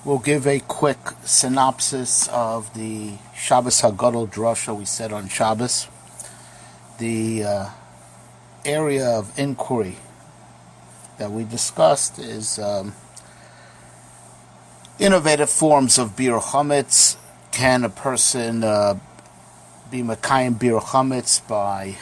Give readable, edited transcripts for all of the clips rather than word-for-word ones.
We'll give a quick synopsis of the Shabbos HaGadol Drasha we said on Shabbos. The area of inquiry that we discussed is innovative forms of bir chametz. Can a person be Mekayim bir chametz by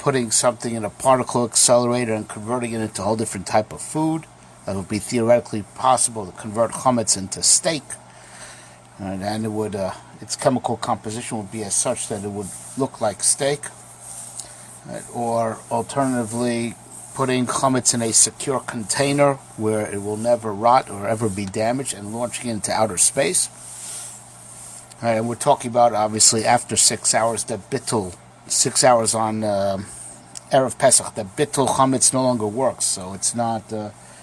putting something in a particle accelerator and converting it into a whole different type of food? That would be theoretically possible to convert chametz into steak, and it would its chemical composition would be as such that it would look like steak. Or alternatively, putting chametz in a secure container where it will never rot or ever be damaged and launching it into outer space. And we're talking about, obviously, after 6 hours, that bittul, 6 hours on Erev Pesach, that bittul chametz no longer works. So it's not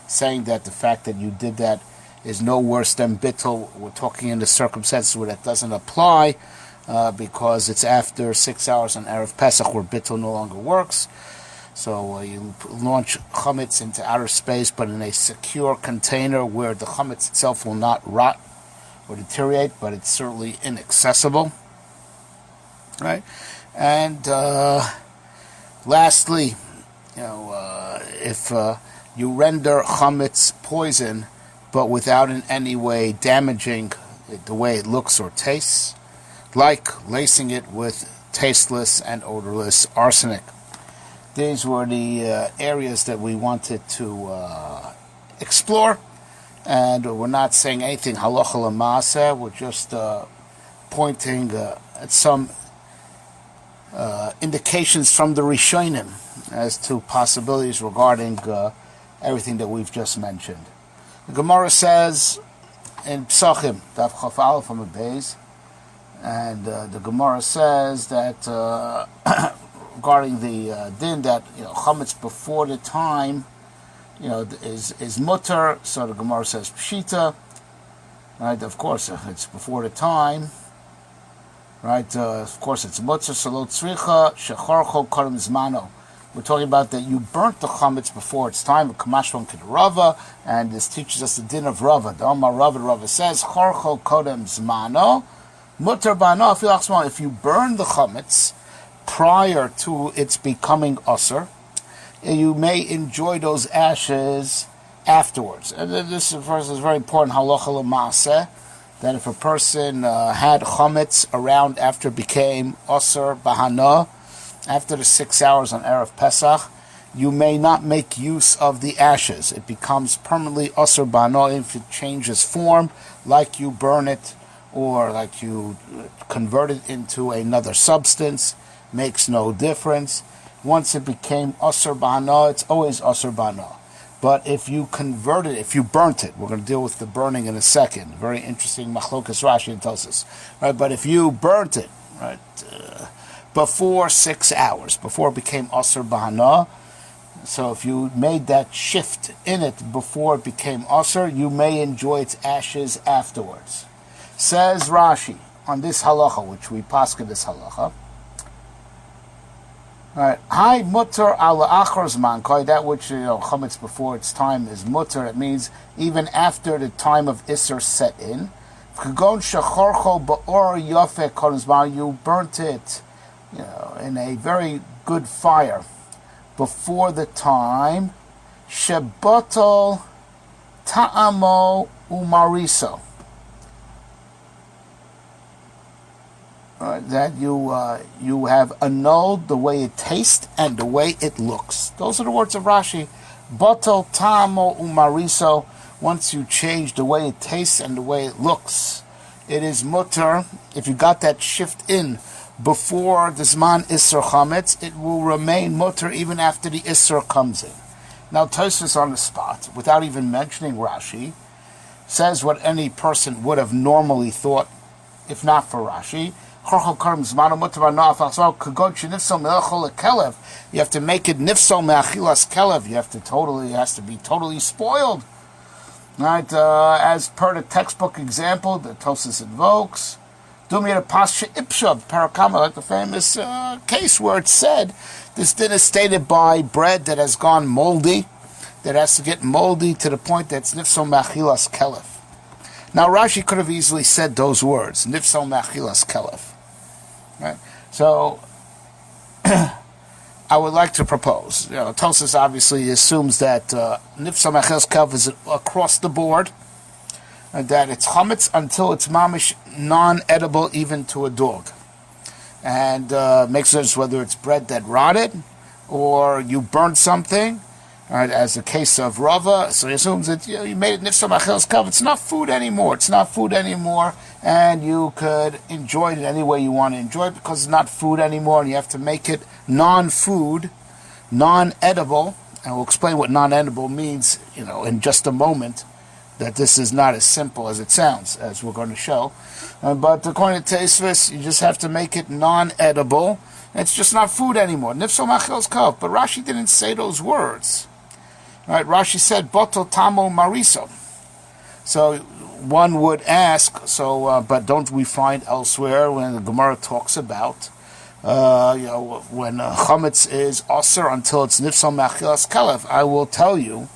saying that the fact that you did that is no worse than bittul. We're talking in the circumstances where that doesn't apply, because it's after 6 hours on Erev Pesach where bittul no longer works. So you launch chametz into outer space, but in a secure container where the chametz itself will not rot or deteriorate, but it's certainly inaccessible. Right? And lastly, if you render chametz poison, but without in any way damaging the way it looks or tastes, like lacing it with tasteless and odorless arsenic. These were the areas that we wanted to explore, and we're not saying anything halacha l'maaseh. We're just pointing at some indications from the Rishonim as to possibilities regarding everything that we've just mentioned. The Gemara says in Psachim, Daf Chaf Aleph from a base, and the Gemara says that regarding the din that chametz before the time, is mutter. So the Gemara says pshita, right? Of course, if it's before the time, right? Of course, it's mutter. Salo tzricha shecharcho karim zmano. We're talking about that you burnt the chametz before its time, Kamashvan Kid Rava, and this teaches us the din of Rava. The Omar Rava says, Charcho Kodem Zmano, Mutter Bano Afilachsman. If you burn the chametz prior to its becoming usr, you may enjoy those ashes afterwards. And this verse is very important, halacha l'maaseh, that if a person had chametz around after it became usr bahana, after the 6 hours on Erev Pesach, you may not make use of the ashes. It becomes permanently usr bano if it changes form, like you burn it or like you convert it into another substance. Makes no difference. Once it became usr bano, it's always usr bano. But if you converted it, if you burnt it, we're going to deal with the burning in a second. Very interesting machlokas Rashi and Tosas. Right? But if you burnt it, right, before 6 hours, before it became Asr Bahana. So if you made that shift in it before it became Asr, you may enjoy its ashes afterwards. Says Rashi on this halacha, which we paskin this halacha. Alright, Hi mutter ala achar zman, that which chametz before its time is mutter. It means even after the time of Isser set in. You burnt it in a very good fire before the time, shebotol ta'amo umariso, that you have annulled the way it tastes and the way it looks. Those are the words of Rashi. Botol ta'amo umariso. Once you change the way it tastes and the way it looks, it is mutter. If you got that shift in before the Zman Isser Chametz, it will remain mutter even after the Isser comes in. Now Tosfos on the spot, without even mentioning Rashi, says what any person would have normally thought, if not for Rashi. You have to make it nifso me'achilas kelev. It has to be totally spoiled. Right, as per the textbook example that Tosfos invokes, Dumir Pasha Ipshav Parakama, like the famous case where it said this din is stated by bread that has gone moldy, that has to get moldy to the point that it's nifso machilas kelef. Now Rashi could have easily said those words, nifsal me'achilas kelev. Right? So I would like to propose. Tosas obviously assumes that nifsal me'achilas kelev is across the board, that it's chametz until it's mamish non-edible even to a dog, and makes sense whether it's bread that rotted or you burned something. Right, as the case of Rava, so he assumes that you made it nifsal me'achilas kelev. It's not food anymore. It's not food anymore, and you could enjoy it any way you want to enjoy it because it's not food anymore, and you have to make it non-food, non-edible. And we'll explain what non-edible means, in just a moment. That this is not as simple as it sounds, as we're going to show. But according to Tosfos, you just have to make it non-edible. It's just not food anymore. Nifsal me'achilas kelev. But Rashi didn't say those words. Right, Rashi said, "Boto tamo mariso." So one would ask, but don't we find elsewhere when the Gemara talks about, when chametz is aser until it's nifsal me'achilas kelev? I will tell you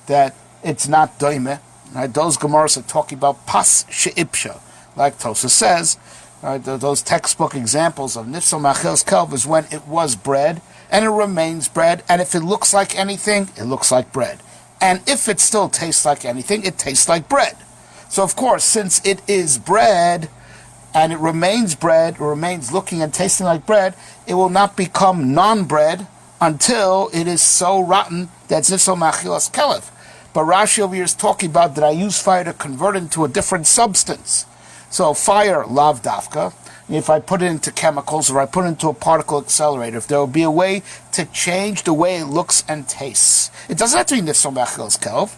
that it's not doime. Right, those Gemaras are talking about pas she'ipsha, like Tosa says. Right, those textbook examples of nifsal me'achilas kelev is when it was bread. And it remains bread, and if it looks like anything, it looks like bread. And if it still tastes like anything, it tastes like bread. So of course, since it is bread, and it remains looking and tasting like bread, it will not become non-bread until it is so rotten that it's nifsal me'achilas kelev. But Rashi over here is talking about that I use fire to convert it into a different substance. So fire, lav dafka. If I put it into chemicals or I put it into a particle accelerator, if there will be a way to change the way it looks and tastes. It doesn't have to be nifsal me'achilas kelev.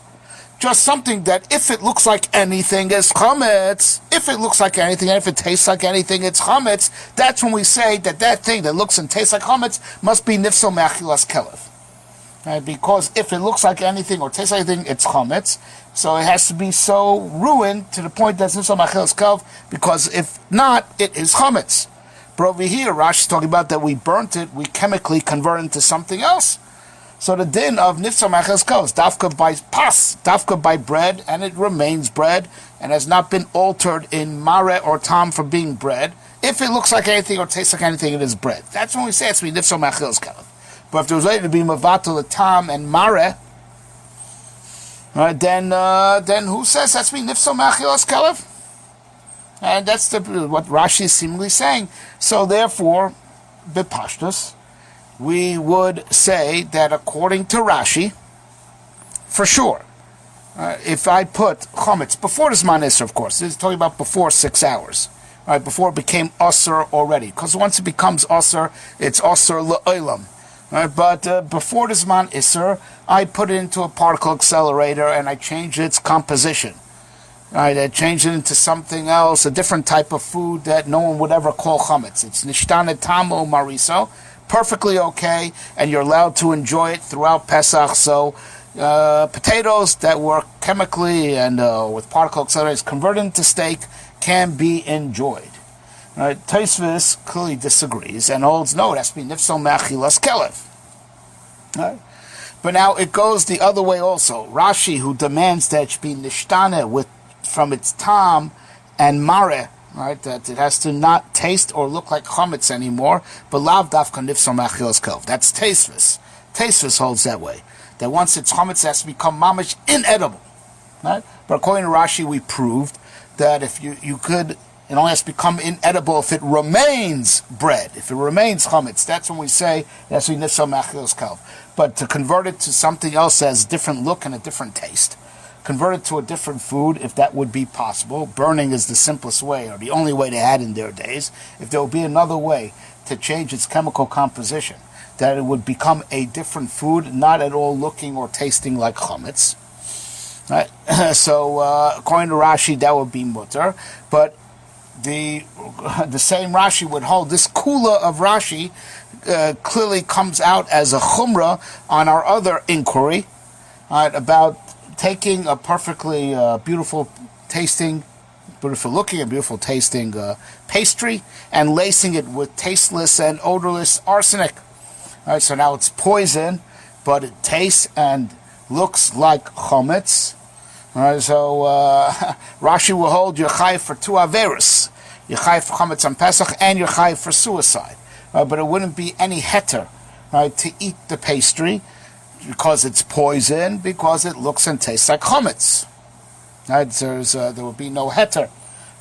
Just something that if it looks like anything, it's chametz. If it looks like anything and if it tastes like anything, it's chametz. That's when we say that thing that looks and tastes like chametz must be nifsal me'achilas kelev. Right? Because if it looks like anything or tastes like anything, it's chametz. So it has to be so ruined to the point that it's nifsal me'achilas kelev, because if not, it is chametz. But over here, Rashi is talking about that we burnt it, we chemically convert it into something else. So the din of nifsal me'achilas kelev is dafka by pas, dafka by bread, and it remains bread, and has not been altered in mare or tam from being bread. If it looks like anything or tastes like anything, it is bread. That's when we say it's nifsal me'achilas kelev. But if there was later to be mavatal the tam and mare, right, then who says that's me nifsal me'achilas kelev? And that's what Rashi is seemingly saying. So therefore, bepashtus, we would say that according to Rashi, for sure, if I put chametz before the zman iser, of course, this is talking about before 6 hours, right, before it became aser already, because once it becomes aser, it's aser le'olam. Right, but before the zman iser, I put it into a particle accelerator and I changed its composition. Right, I changed it into something else, a different type of food that no one would ever call chametz. It's nishtane tamo mariso, perfectly okay, and you're allowed to enjoy it throughout Pesach. So potatoes that were chemically and with particle accelerators converted into steak can be enjoyed. Right, Tosfos clearly disagrees and holds no, it has to be nifsal me'achilas kelev. Right? But now it goes the other way also. Rashi, who demands that it should be nishtane from its tam and mare, right, that it has to not taste or look like chametz anymore, but lav dafka nifsal me'achilas kelev. That's Tosfos. Tosfos holds that way. That once it's chametz, it has to become mamish inedible. Right? But according to Rashi, we proved that if you could, it only has to become inedible if it remains bread. If it remains chametz, that's when we say it has to be nifsal me'achilas kelev. But to convert it to something else that has a different look and a different taste, convert it to a different food, if that would be possible. Burning is the simplest way, or the only way they had in their days. If there would be another way to change its chemical composition, that it would become a different food, not at all looking or tasting like chametz. Right? So, according to Rashi, that would be mutter. But the same Rashi would hold, this kula of Rashi clearly comes out as a chumrah on our other inquiry, right, about taking a perfectly beautiful looking and beautiful tasting pastry and lacing it with tasteless and odorless arsenic. All right, so now it's poison, but it tastes and looks like chametz. All right, so Rashi will hold you're chayiv for two averos. You're chayiv for chametz on Pesach and you're chayiv for suicide. But it wouldn't be any heter, right, to eat the pastry because it's poison, because it looks and tastes like chametz. Right, there will be no heter,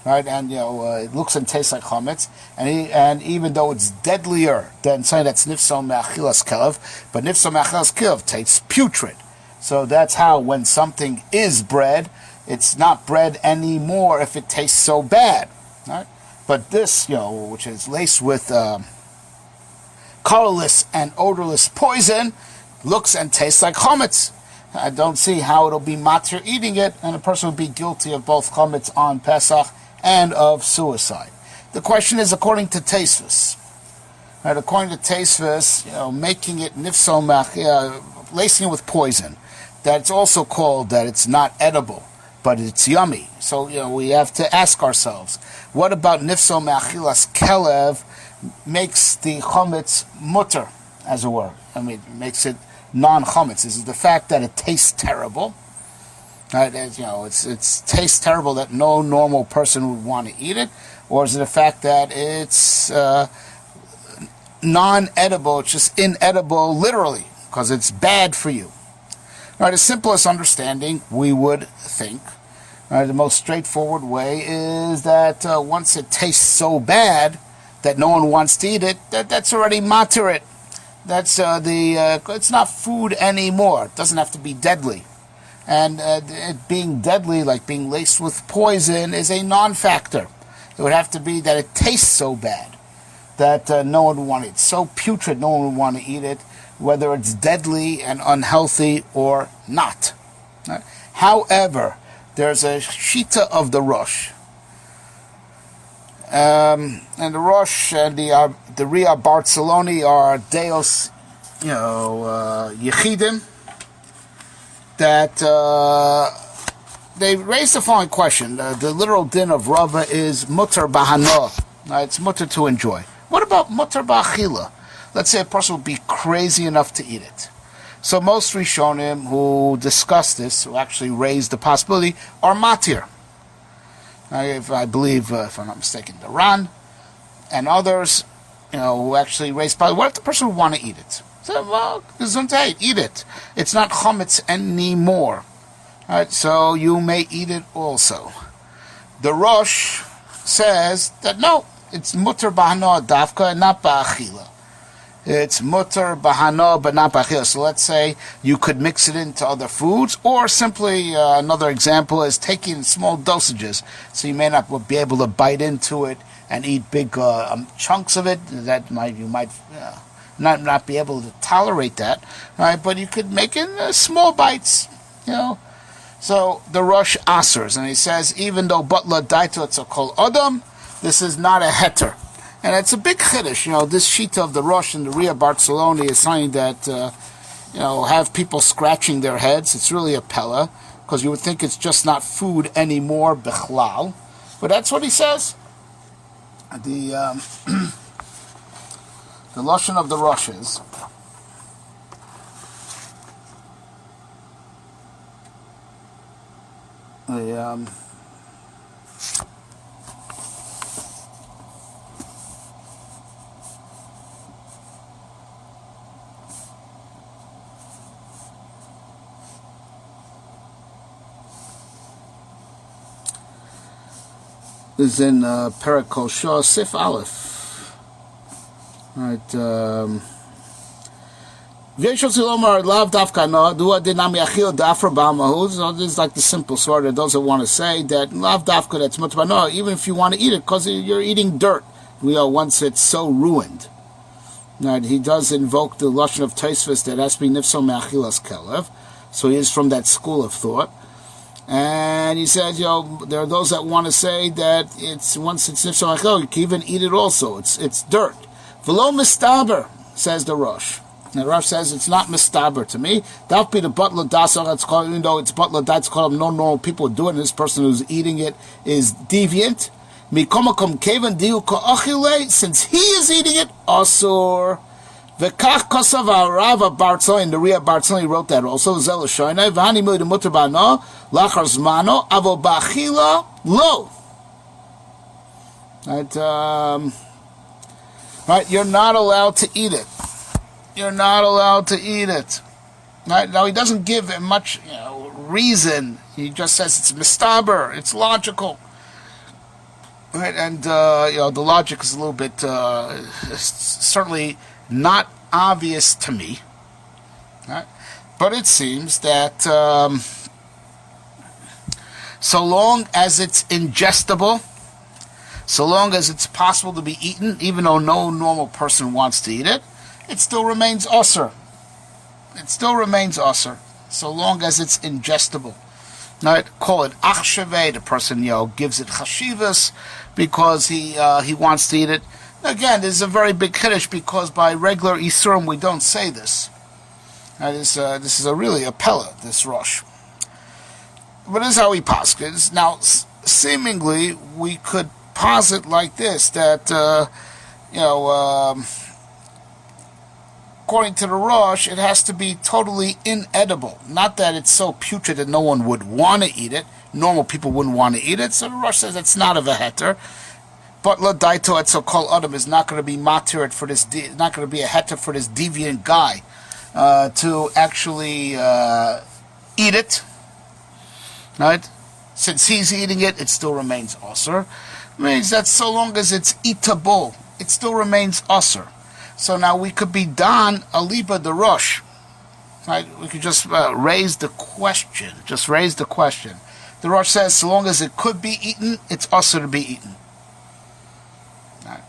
right, and it looks and tastes like chametz, and even though it's deadlier than something that's nifso me'achilas kelev, but nifso me'achilas kelev tastes putrid. So that's how when something is bread, it's not bread anymore if it tastes so bad, right? But this, which is laced with colorless and odorless poison, looks and tastes like chametz. I don't see how it'll be matir eating it, and a person would be guilty of both chametz on Pesach and of suicide. The question is according to Tosfos. Right, according to Tosfos, making it nifso lacing it with poison, that's also called that it's not edible, but it's yummy. So we have to ask ourselves, what about nifso me'achilas kelev makes the chametz mutter, as it were? I mean, it makes it non-chametz. Is it the fact that it tastes terrible? Right, it tastes terrible that no normal person would want to eat it, or is it the fact that it's non-edible, it's just inedible literally, because it's bad for you? Right, the simplest understanding, we would think, the most straightforward way is that once it tastes so bad that no one wants to eat it, that's already matir it. That's it's not food anymore. It doesn't have to be deadly. And it being deadly, like being laced with poison, is a non-factor. It would have to be that it tastes so bad that no one would want it. It's so putrid, no one would want to eat it, whether it's deadly and unhealthy or not. Right? However, there's a shita of the Rosh. And the Rosh and the Ria Barcelona are Deos, Yechidim, that they raise the following question. The literal din of Rava is mutter bahana. It's mutter to enjoy. What about mutter ba'achila? Let's say a person would be crazy enough to eat it. So most Rishonim who discuss this, who actually raise the possibility, are matir. I believe, if I'm not mistaken, the Ran and others, who actually raise possibility. What if the person would want to eat it? So, well, gesundheit, eat it. It's not chametz anymore. All right, so you may eat it also. The Rosh says that no, it's mutter bahana dafka and not ba'achila. It's mutter bahana but not ba'achila. So let's say you could mix it into other foods, or simply another example is taking small dosages. So you may not be able to bite into it and eat big chunks of it. You might not be able to tolerate that, right? But you could make it small bites, So the Rosh asers, and he says even though butla daito it's a kol adam, this is not a heter. And it's a big chiddush, this shita of the Rosh and the Ria Barcelona is something that, have people scratching their heads. It's really a pella, because you would think it's just not food anymore, bechlal. But that's what he says. The the lashon of the Rosh is, is in Perikol Shah Sif Aleph. Right. This is like the simple sort of those that want to say that lav dafka that's mutabano, even if you want to eat it, because you're eating dirt. Once it's so ruined. Right. He does invoke the lashon of Tosfos that has to be nifso me'achilas kelev. So he is from that school of thought. And he says, there are those that want to say that once it's nifso me'achilas, you can even eat it also. It's dirt. V'lo mistaber, says the Rosh. And the Rosh says it's not mistaber to me. That'll be the butler dasar. It's called, even though it's butler that's called no normal people do it, and this person who's eating it is deviant. Mikomakom kevan diu ka'achile, since he is eating it, asur. V'kach kosav Rava Bartzoni, the Ria Bartzoni wrote that also. Zel shoynai v'hani milei demutar ba'ano lachar zmano avo ba'achila lo. Right, right. You're not allowed to eat it. You're not allowed to eat it. Right? Now he doesn't give much, reason. He just says it's mistaber. It's logical. Right, and the logic is a little bit certainly not obvious to me, right? But it seems that so long as it's ingestible, so long as it's possible to be eaten, even though no normal person wants to eat it, it still remains usher. It still remains usher, so long as it's ingestible. Right? Call it achshave. The person gives it chashivas because he wants to eat it. Again, this is a very big kiddush because by regular isurim we don't say this. This is really a pella, this rosh. But this is how he paskins. Now, seemingly we could posit like this that according to the rosh, it has to be totally inedible. Not that it's so putrid that no one would want to eat it. Normal people wouldn't want to eat it. So the rosh says it's not of a heter. But l'daito et so-called adam is not going to be matir for this. Not going to be a heter for this deviant guy to actually eat it. Right? Since he's eating it, it still remains osir. Means that so long as it's eatable, it still remains osir. So now we could be dan aliba the rosh. Right? We could just raise the question. Just raise the question. The rosh says so long as it could be eaten, it's osir to be eaten. Right.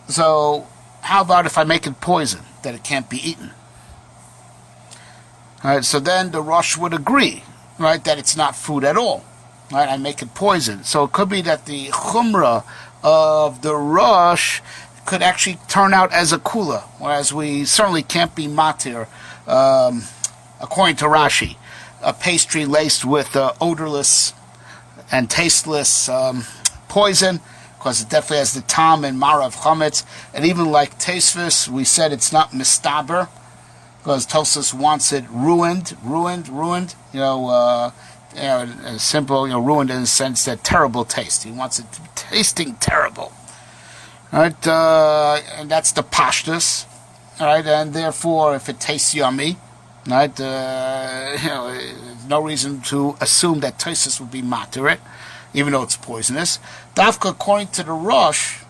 So how about if I make it poison, that it can't be eaten? Right, so then the rosh would agree, right, that it's not food at all. Right, I make it poison. So it could be that the chumrah of the rosh could actually turn out as a kula, whereas we certainly can't be matir, according to Rashi, a pastry laced with odorless and tasteless poison, because it definitely has the tam and mara of chametz, and even like tesvis, we said it's not mistaber, because Tosfos wants it ruined, simple, ruined in the sense that terrible taste. He wants it tasting terrible. Right, and that's the pashtus, right, and therefore, if it tastes yummy, right, there's no reason to assume that Tosfos would be matir it, even though it's poisonous. Dafka, according to the Rosh,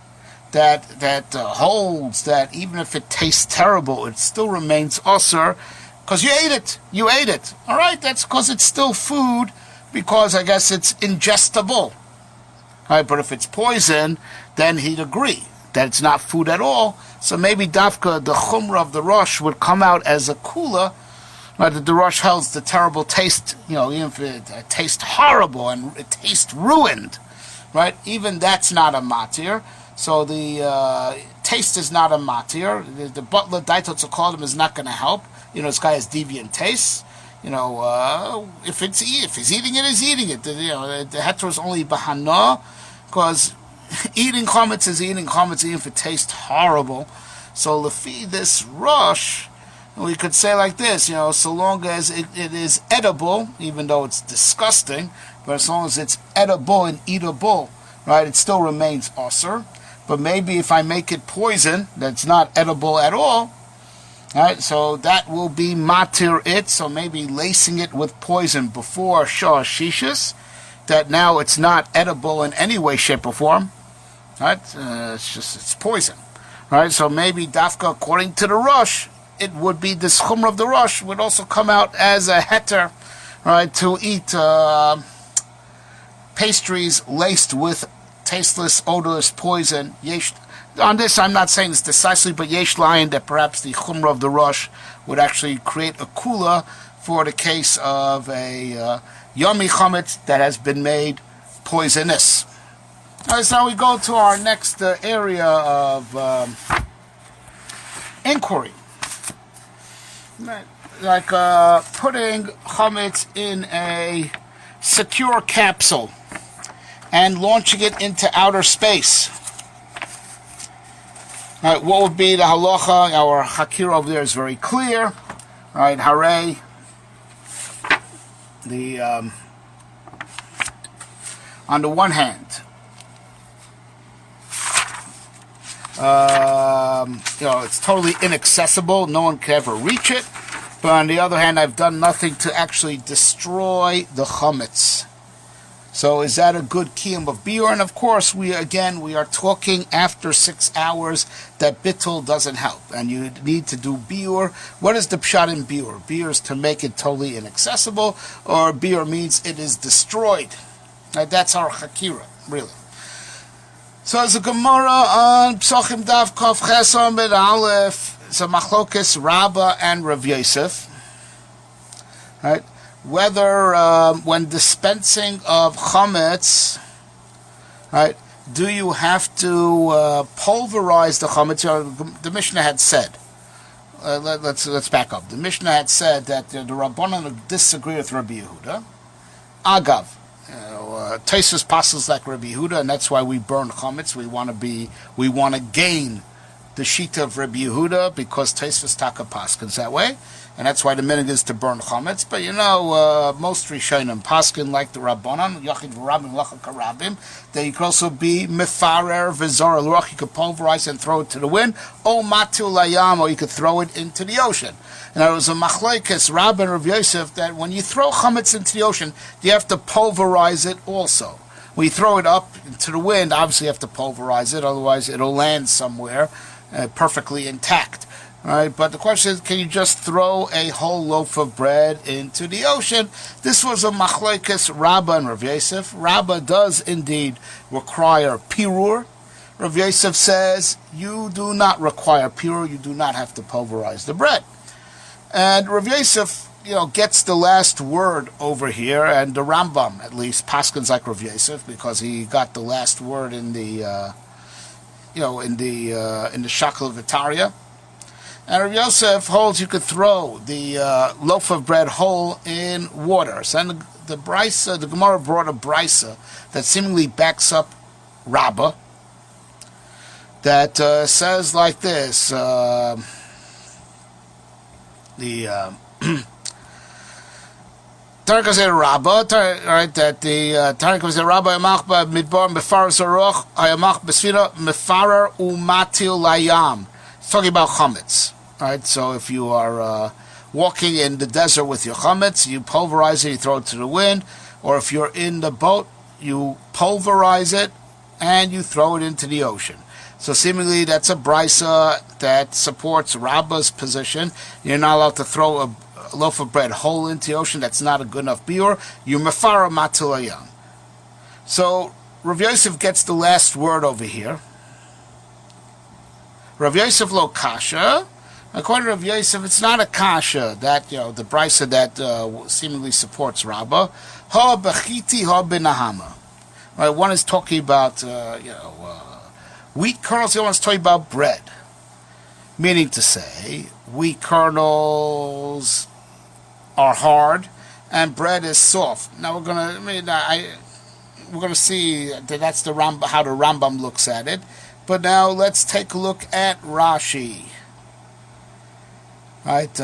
that holds that even if it tastes terrible, it still remains osir, because you ate it. All right, that's because it's still food, because I guess it's ingestible. Right, but if it's poison, then he'd agree that it's not food at all. So maybe dafka, the chumrah of the rosh, would come out as a kula, right, that the rosh holds the terrible taste, even if it tastes horrible and it tastes ruined, right, even that's not a matir. So the taste is not a matir. The butler daito tzakalim is not going to help. This guy has deviant tastes. If he's eating it, he's eating it. The heter is only bahana, because eating chametz is eating chametz, even if it tastes horrible. So lefi this rosh, we could say like this, so long as it is edible, even though it's disgusting, but as long as it's edible and eatable, right, it still remains osir. But maybe if I make it poison, that's not edible at all, right, so that will be matir it, so maybe lacing it with poison before shah shishis, that now it's not edible in any way, shape, or form, right, it's poison, right, so maybe dafka, according to the rosh, it would be this chumrah of the rosh would also come out as a heter, right, to eat pastries laced with tasteless, odorless poison. On this, I'm not saying this decisively, but yesh layin that perhaps the chumrah of the rosh would actually create a kula for the case of a yummy chametz that has been made poisonous. All right, so now we go to our next area of inquiry. Like putting chametz in a secure capsule and launching it into outer space. All right, what would be the halacha? Our hakira over there is very clear. All right, hare. On the one hand, it's totally inaccessible. No one can ever reach it. But on the other hand, I've done nothing to actually destroy the chametz. So is that a good kiyum of biur? And of course, we are talking after 6 hours that bittul doesn't help, and you need to do biur. What is the pshat in biur? Biur is to make it totally inaccessible, or biur means it is destroyed. That's our hakira, really. So as a Gemara on Psochim Dav Kov Chesom Bid Aleph, so Machlokes Rabba and Rav Yosef, right? Whether when dispensing of chametz, right, do you have to pulverize the chametz? The Mishnah had said. Let's back up. The Mishnah had said that the Rabbanan disagree with Rabbi Yehuda. Agav, Tosfos passes like Rabbi Yehuda, and that's why we burn chametz. We want to gain the shita of Rabbi Yehuda because Tosfos taka paskins that way, and that's why the minhag is to burn chametz. But most Rishonim paskin like the Rabbanan, Yachid v'Rabim Lacha Karabim, that you could also be mefarer v'zor l'ruach. You could pulverize and throw it to the wind, or matil layam, or you could throw it into the ocean. And there was a machlokes Rabba and Rav Yosef that when you throw chametz into the ocean, you have to pulverize it also. When you throw it up into the wind, obviously you have to pulverize it, otherwise it'll land somewhere perfectly intact. Right? But the question is, can you just throw a whole loaf of bread into the ocean? This was a machlokes Rabba and Rav Yosef. Rabba does indeed require pirur. Rav Yosef says you do not require pirur, you do not have to pulverize the bread. And Rav Yosef, gets the last word over here, and the Rambam, at least, paskins like Rav Yosef because he got the last word in the, in the Shakel of Vitaria. And Rav Yosef holds you could throw the loaf of bread whole in water. So the Brisa, the Gemara brought a Brisa that seemingly backs up Rabbah, that says like this. Tarek Hazer Rabba, right? That the Tarek Hazer Rabba Yamach Midbar Mefar Zaroch Ayamach Besfira Mefarer Umatil Layam. It's talking about chametz, right? So if you are walking in the desert with your chametz, you pulverize it, you throw it to the wind, or if you're in the boat, you pulverize it and you throw it into the ocean. So seemingly that's a brisa that supports Rabbah's position. You're not allowed to throw a loaf of bread whole into the ocean. That's not a good enough biur. You mefara matilayam. So Rav Yosef gets the last word over here. Rav Yosef lo kasha. According to Rav Yosef, it's not a kasha that the brisa that seemingly supports Rabbah. Ha bechiti ha benahama. Right, one is talking about wheat kernels, the other one's talking about bread. Meaning to say, wheat kernels are hard and bread is soft. Now we're gonna see that that's how the Rambam looks at it. But now let's take a look at Rashi. Right,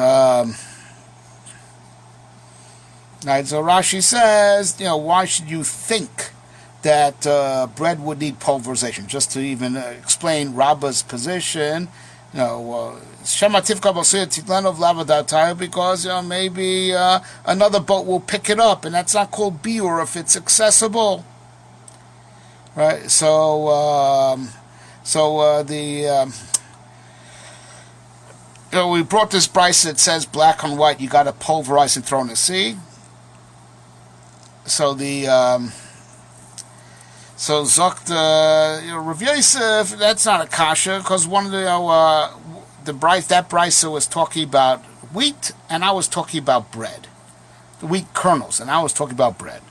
right. So Rashi says, why should you think that bread would need pulverization? Just to even explain Rabbah's position, because maybe another boat will pick it up, and that's not called biur if it's accessible, right? We brought this price that says black on white. You got to pulverize and throw in the sea. So So Zokt Rav Yosef, that's not a kasha, because one of the brisa was talking about wheat, and I was talking about bread, the wheat kernels, and I was talking about bread.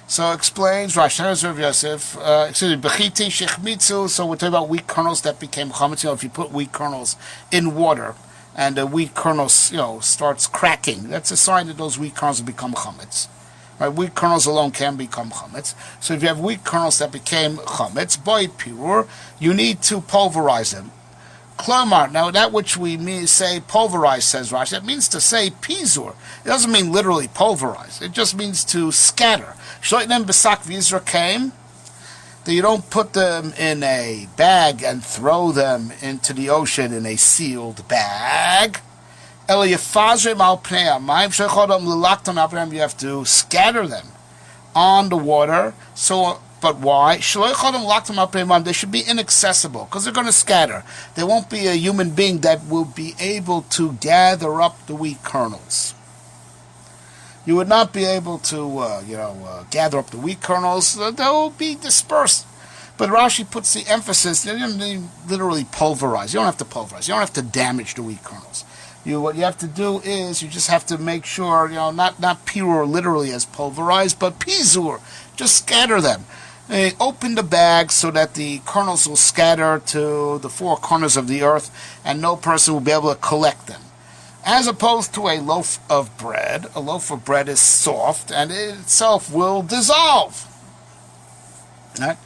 So explains Rashi Rav Yosef. Bechiti shechmitzu. So we're talking about wheat kernels that became chametz. If you put wheat kernels in water, and the wheat kernels starts cracking, that's a sign that those wheat kernels have become chametz. Right, wheat kernels alone can become chametz. So if you have wheat kernels that became chametz, by pirur, you need to pulverize them. Klomar, now that which we say pulverize, says Rashi, that means to say pizur. It doesn't mean literally pulverize. It just means to scatter. Shloitnem besak v'yizra came, that you don't put them in a bag and throw them into the ocean in a sealed bag. You have to scatter them on the water. So, but why? They should be inaccessible because they're going to scatter. There won't be a human being that will be able to gather up the wheat kernels. You would not be able to, gather up the wheat kernels. They'll be dispersed. But Rashi puts the emphasis. They don't literally pulverize. You don't have to pulverize. You don't have to damage the wheat kernels. What you have to do is you just have to make sure, not pure literally as pulverized, but pizur, just scatter them. Open the bag so that the kernels will scatter to the four corners of the earth, and no person will be able to collect them. As opposed to a loaf of bread is soft, and it itself will dissolve. Right?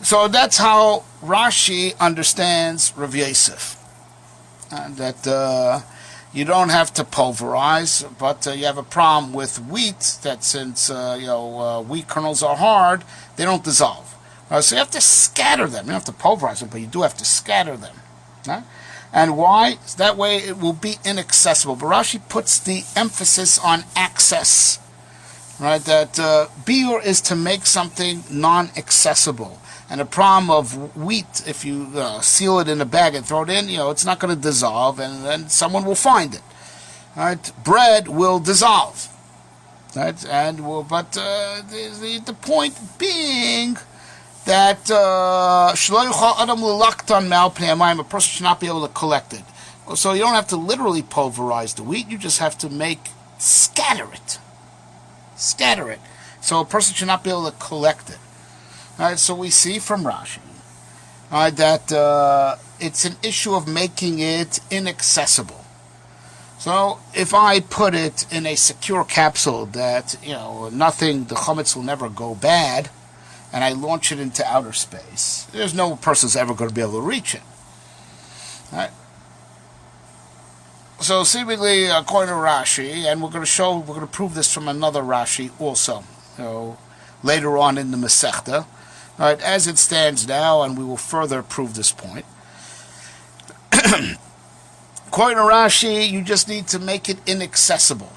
So that's how Rashi understands Rav Yosef. That you don't have to pulverize, but you have a problem with wheat, that since wheat kernels are hard, they don't dissolve. So you have to scatter them. You don't have to pulverize them, but you do have to scatter them. Right? And why? That way it will be inaccessible. But Rashi puts the emphasis on access. Right? That biur is to make something non-accessible. And the problem of wheat, if you seal it in a bag and throw it in, it's not going to dissolve, and then someone will find it. Right? Bread will dissolve. Right? And the point being that a person should not be able to collect it. So you don't have to literally pulverize the wheat. You just have to scatter it. Scatter it. So a person should not be able to collect it. Right, so we see from Rashi that it's an issue of making it inaccessible. So if I put it in a secure capsule that nothing, the chametz will never go bad, and I launch it into outer space, there's no person's ever going to be able to reach it. Right? So seemingly, according to Rashi, and we're going to prove this from another Rashi also, later on in the Masechta. Right, as it stands now, and we will further prove this point. According to Rashi, you just need to make it inaccessible.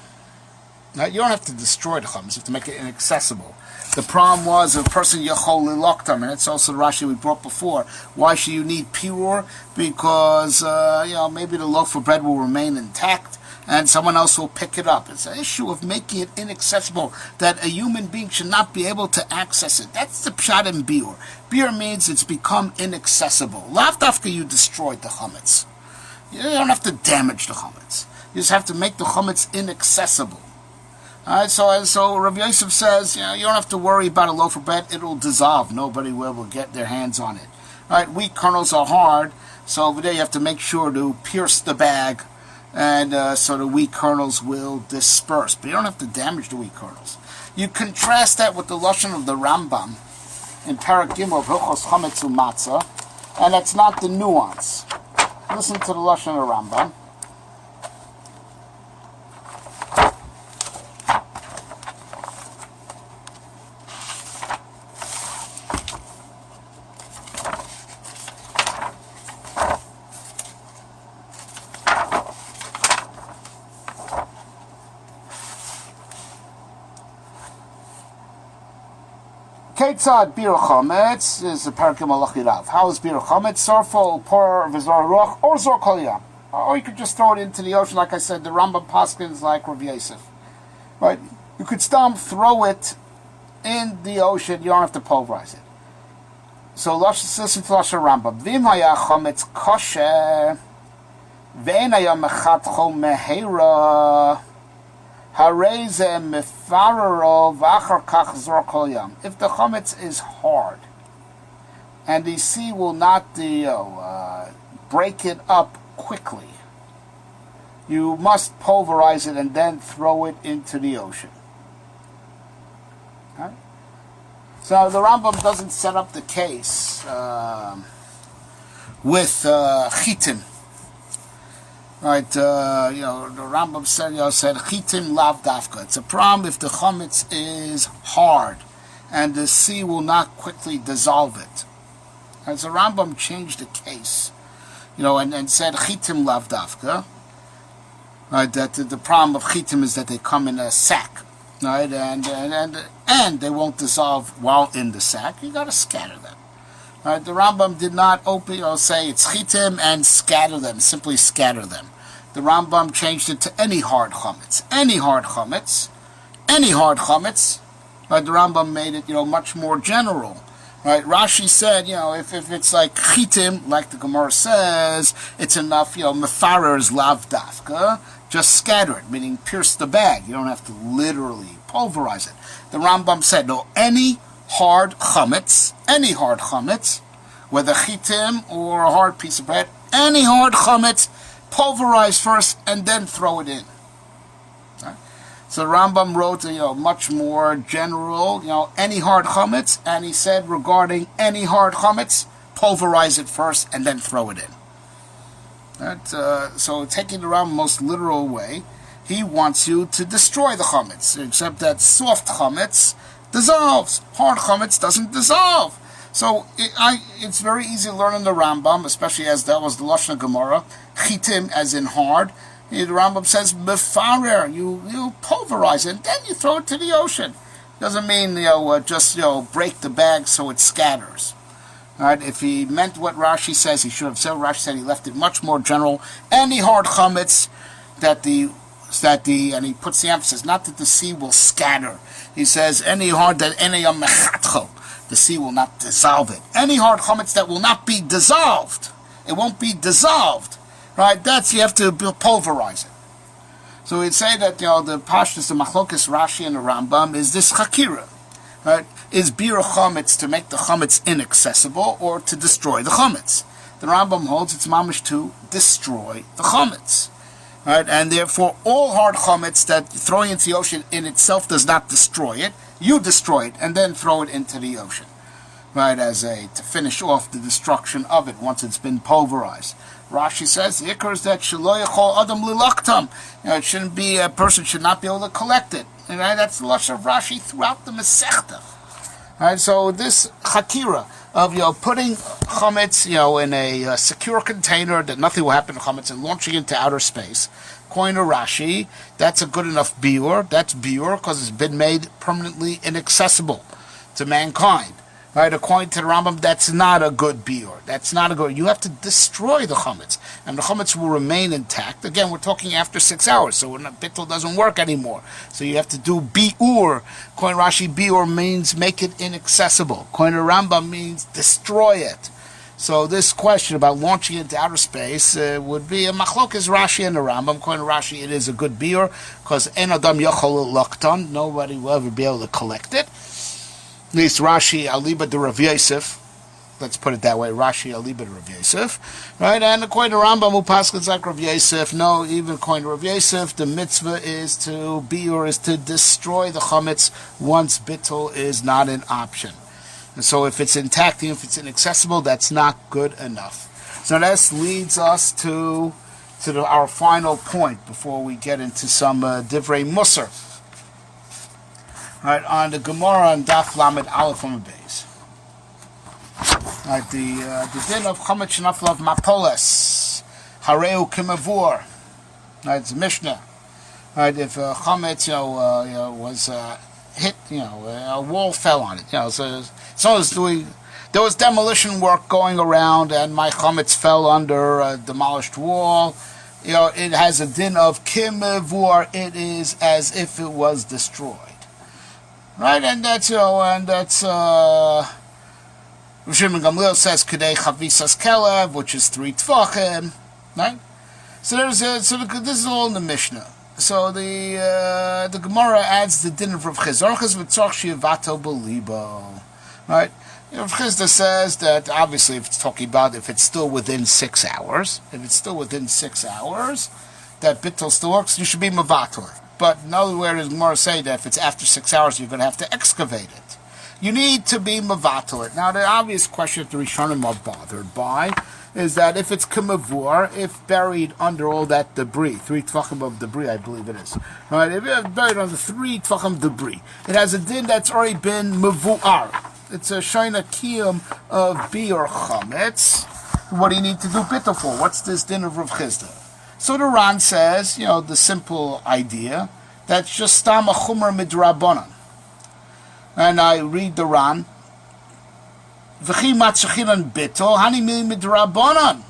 Now, you don't have to destroy the chametz, you have to make it inaccessible. The problem was a person yachol liloktam, and it's also the Rashi we brought before. Why should you need pure? Because maybe the loaf of bread will remain intact, and someone else will pick it up. It's an issue of making it inaccessible, that a human being should not be able to access it. That's the pshat in biur. Biur means it's become inaccessible. Lav dafka you destroyed the chametz. You don't have to damage the chametz. You just have to make the chametz inaccessible. Alright, so Rav Yosef says, you don't have to worry about a loaf of bread. It will dissolve. Nobody will get their hands on it. Alright, wheat kernels are hard, so over there you have to make sure to pierce the bag, and so the wheat kernels will disperse. But you don't have to damage the wheat kernels. You contrast that with the lashon of the Rambam in Parak Gimel of Hilchos Chametz U'Matzah, and that's not the nuance. Listen to the lashon of the Rambam. Ketzad bir chametz is the parakim alachirav. How is bir chametz? Sarfo, por, vizor ruach, or zor kol yam. Or you could just throw it into the ocean, like I said. The Rambam paskins like Rav Yosef. Right? You could throw it in the ocean. You don't have to pulverize it. So listen to Lashon Rambam. V'im haya chametz kosher, ve'en haya mechat chol meheira. If the chametz is hard, and the sea will not break it up quickly, you must pulverize it and then throw it into the ocean. Okay? So the Rambam doesn't set up the case with chitim. Right, the Rambam said chitim lav dafka. It's a problem if the chametz is hard, and the sea will not quickly dissolve it. And so Rambam changed the case, and said chitim lav dafka. Right, that the problem of chitim is that they come in a sack, right, and they won't dissolve while in the sack. You got to scatter them. Right, the Rambam did not say it's chitim and scatter them, simply scatter them. The Rambam changed it to any hard chametz. Any hard chametz. Right, the Rambam made it, much more general. Right, Rashi said, if it's like chitim, like the Gemara says, it's enough, mefarers lav dafka, just scatter it, meaning pierce the bag. You don't have to literally pulverize it. The Rambam said, no, any hard chametz, whether chitim or a hard piece of bread, any hard chametz, pulverize first and then throw it in. Right? So the Rambam wrote, much more general, any hard chametz, and he said regarding any hard chametz, pulverize it first and then throw it in. Right? So taking the Rambam most literal way, he wants you to destroy the chametz, except that soft chametz dissolves. Hard chametz doesn't dissolve. So it's very easy to learn in the Rambam, especially as that was the Lashon Gemara, chitim as in hard. The Rambam says mefarer, you pulverize it, and then you throw it to the ocean. Doesn't mean just break the bag so it scatters. Right? If he meant what Rashi says, he should have said what Rashi said. He left it much more general. Any hard chametz and he puts the emphasis, not that the sea will scatter. He says any hard that any mechatcho. The sea will not dissolve it. Any hard chametz that will not be dissolved, it won't be dissolved, right? You have to pulverize it. So we'd say that the pashtus, the machlokas Rashi and the Rambam is this chakira, right? Is bir chametz to make the chametz inaccessible or to destroy the chametz? The Rambam holds it's mamish to destroy the chametz, right? And therefore, all hard chametz that throwing into the ocean in itself does not destroy it. You destroy it and then throw it into the ocean, right? To finish off the destruction of it once it's been pulverized. Rashi says the ikar is that shelo yachol adam lilaktam. It shouldn't be a person should not be able to collect it. And right? That's the lashon of Rashi throughout the Masechta. Right? So this chakira of putting chametz in a secure container that nothing will happen to chametz and launching into outer space. According to Rashi, that's a good enough biur. That's biur because it's been made permanently inaccessible to mankind. Right? According to the Rambam, that's not a good biur. That's not a good. You have to destroy the chametz, and the chametz will remain intact. Again, we're talking after 6 hours, so when bittul doesn't work anymore. So you have to do biur. According to Rashi, biur means make it inaccessible. According to Rambam, means destroy it. So this question about launching into outer space would be a machlokas Rashi and the Rambam. According to Rashi, it is a good biur because en adam yachol lakton. Nobody will ever be able to collect it. At least Rashi aliba de Rav Yosef. Let's put it that way. Rashi aliba de Rav Yosef, right? And according to Rambam, upaskins like Rav Yosef. No, even according to Rav Yosef, the mitzvah is to destroy the chametz once bittul is not an option. And so if it's intact, if it's inaccessible, that's not good enough. So this leads us to our final point before we get into some divrei musar. Right, on the Gemara on Daf Lamed Aleph on the base. Right, the din of chametz shenaflav mapoles hareu kimavur. Right, it's Mishnah. Right, if chametz was hit, a wall fell on it. There was demolition work going around, and my chametz fell under a demolished wall. It has a din of kimavur. It is as if it was destroyed. Right, and that's Rav Shimon Gamliel says Kedei Chavisas Kelev, which is 3 Tvachim. Right, so this is all in the Mishnah. So the Gemara adds the din of Rav Chizda. Right, Rav Chizda says that obviously if it's talking about if it's still within 6 hours, that bittul still works, you should be mevatel. But in other words, Gemara say that if it's after 6 hours, you're going to have to excavate it. You need to be mevatel it. Now, the obvious question that the Rishonim are bothered by is that if it's kemavur, if buried under all that debris, 3 tvachim of debris, I believe it is. Right? If it's buried under 3 tvachim debris, it has a din that's already been mavuar. It's a shayna kiyum of biur chametz. What do you need to do bittul for? What's this din of Rav Chisda? So the Ran says, the simple idea, that's just stam a chumra midrabanan. And I read the Ran, v'chi matzachilan bittul, hani mili midrabanan.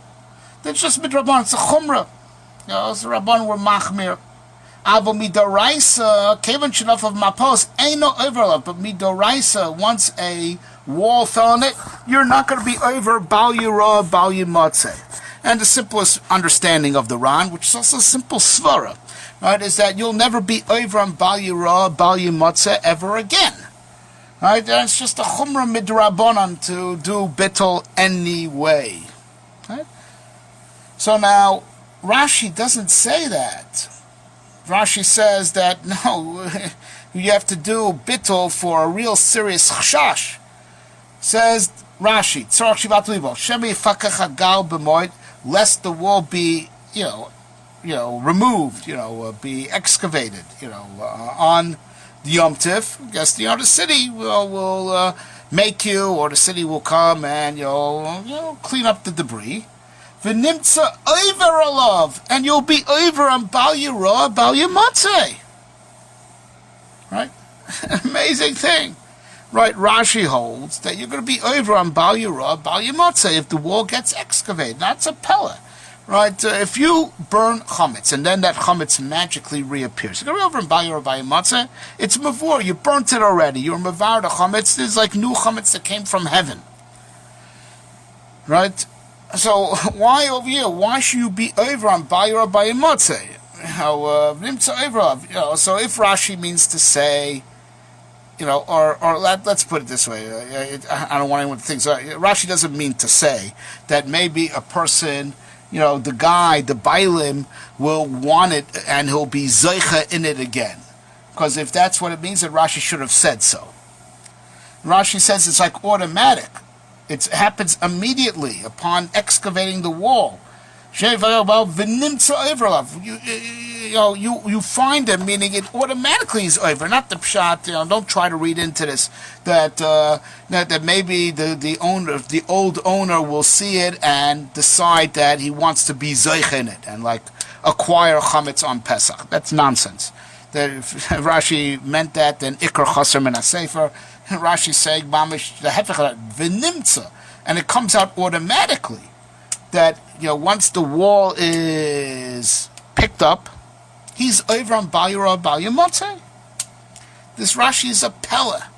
That's just midrabanan, it's a chumra. It's the Rabban were machmir. Avo midoraisa, kevan shenaf of mapos, ain't no overlap, but midoraisa, once a wall fell on it, you're not going to be over bal yirah, bal yimatzeh. And the simplest understanding of the Ran, which is also a simple svara, right, is that you'll never be over on bal yirah, bal yimatzeh ever again. Right, and it's just a chumrah midrabanan to do bittul anyway. Right? So now, Rashi doesn't say that. Rashi says that, no, you have to do bittul for a real serious chashash. Says Rashi, tzorach shivat libo, shemi yifakach HaGadol b'moed, lest the wall be, removed, be excavated, on the Yom Tif. I guess, the city will make you, or the city will come and, clean up the debris. V'nimtza over alav, and you'll be over on bal yirah, bal yimatzeh. Right? Amazing thing. Right, Rashi holds that you're going to be over on bal yirah, bal yimatzeh if the wall gets excavated. That's a pella. Right? If you burn chametz and then that chametz magically reappears, you're going to be over on bal yirah, bal yimatzeh. It's mavur. You burnt it already. You're mavar the chametz. There's like new chametz that came from heaven. Right? So why over here? Why should you be over on bal yirah, bal yimatzeh? So if Rashi means to say, let's put it this way. I don't want anyone to think so. Rashi doesn't mean to say that maybe a person, the guy, the bailim, will want it and he'll be zeicha in it again. Because if that's what it means, then Rashi should have said so. Rashi says it's like automatic. It happens immediately upon excavating the wall. You find him, meaning it automatically is over. Not the pshat. Don't try to read into this that maybe the old owner will see it and decide that he wants to be zeich in it and like acquire chametz on Pesach. That's nonsense. That if Rashi meant that, then ikar chaser min hasefer. Rashi saying mamish the hefech v'nimtza, and it comes out automatically that once the wall is picked up, he's over on bal yirah, bal yimatzeh. This Rashi is a pella.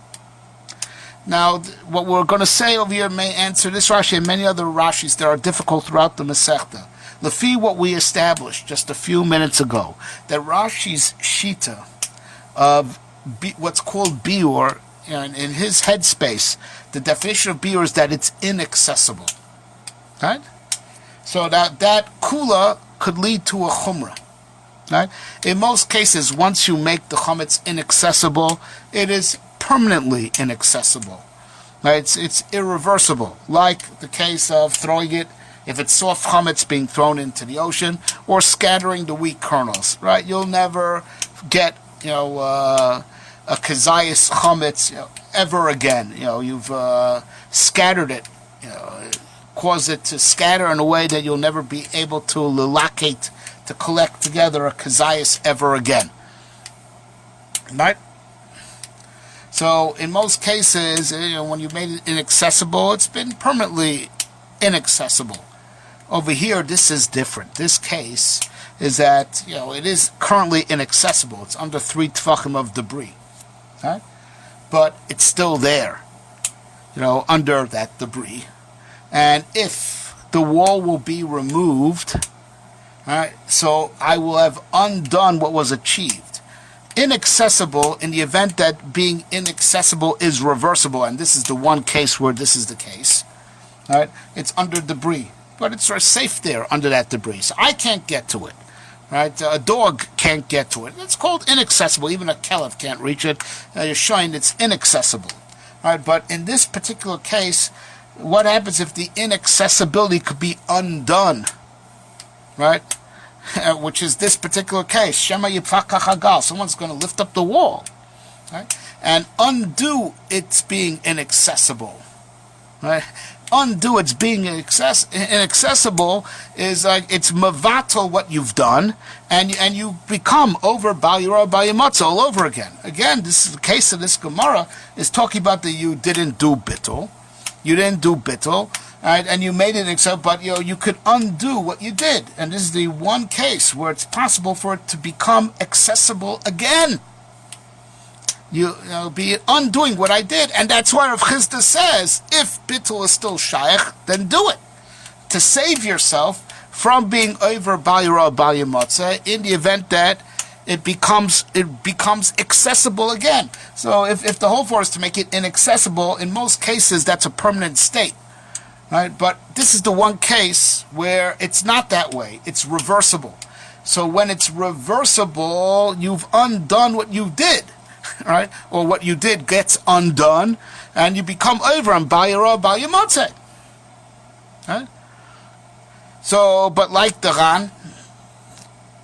Now, what we're going to say over here may answer this Rashi and many other Rashis that are difficult throughout the Masechta. Lefi, what we established just a few minutes ago, that Rashi's shita of what's called biur, in his headspace, the definition of biur is that it's inaccessible. Right? So that kula could lead to a chumrah. Right? In most cases, once you make the chametz inaccessible, it is permanently inaccessible. Right? It's irreversible, like the case of throwing it, if it's soft chametz being thrown into the ocean, or scattering the wheat kernels. Right? You'll never get a kazayas chametz ever again. You've scattered it. Cause it to scatter in a way that you'll never be able to locate, to collect together a kazayas ever again. Right? So in most cases, when you made it inaccessible, it's been permanently inaccessible. Over here, this is different. This case is that, it is currently inaccessible. It's under 3 tvachim of debris. Right? But it's still there, under that debris. And if the wall will be removed, right, so I will have undone what was achieved. Inaccessible, in the event that being inaccessible is reversible, and this is the one case where this is the case, right, it's under debris, but it's safe there under that debris, so I can't get to it. Right, a dog can't get to it. It's called inaccessible. Even a kelev can't reach it. You're showing it's inaccessible. Right, but in this particular case, what happens if the inaccessibility could be undone, right? Which is this particular case. Shema yipakach HaGadol. Someone's going to lift up the wall, right? And undo its being inaccessible, right? Undo its being inaccessible is like it's mavatal what you've done, and you become over bal yirah bal yimatza all over again. Again, this is the case of this Gemara is talking about that you didn't do bittul, right? And you made it accept, but you could undo what you did, and this is the one case where it's possible for it to become accessible again. You be undoing what I did, and that's why Rav Chisda says, if bittul is still shaykh, then do it to save yourself from being over bal yirah bal yimatza in the event that it becomes accessible again. So if the whole for is to make it inaccessible, in most cases that's a permanent state, right? But this is the one case where it's not that way; it's reversible. So when it's reversible, you've undone what you did. Right, or what you did gets undone, and you become over on bal yirah bal yimatza. Right? So, but like the Ran,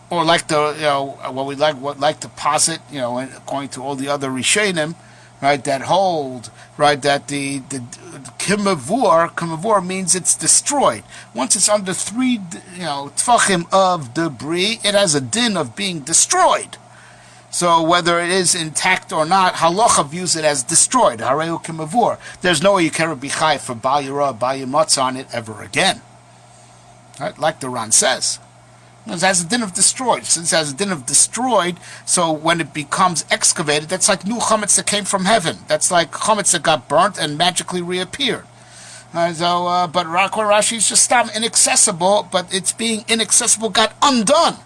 or like the what like to posit, according to all the other Rishonim, right, that hold, right, that the kimavur means it's destroyed. Once it's under 3 tfachim of debris, it has a din of being destroyed. So whether it is intact or not, halacha views it as destroyed. Hareu kimavur. There's no way you can be chai for bal yirah bal yimatza on it ever again. Right? Like the Ran says. It has a din of destroyed. Since it has a din of destroyed, so when it becomes excavated, that's like new chametz that came from heaven. That's like chametz that got burnt and magically reappeared. But Rashi is just inaccessible, but its being inaccessible got undone.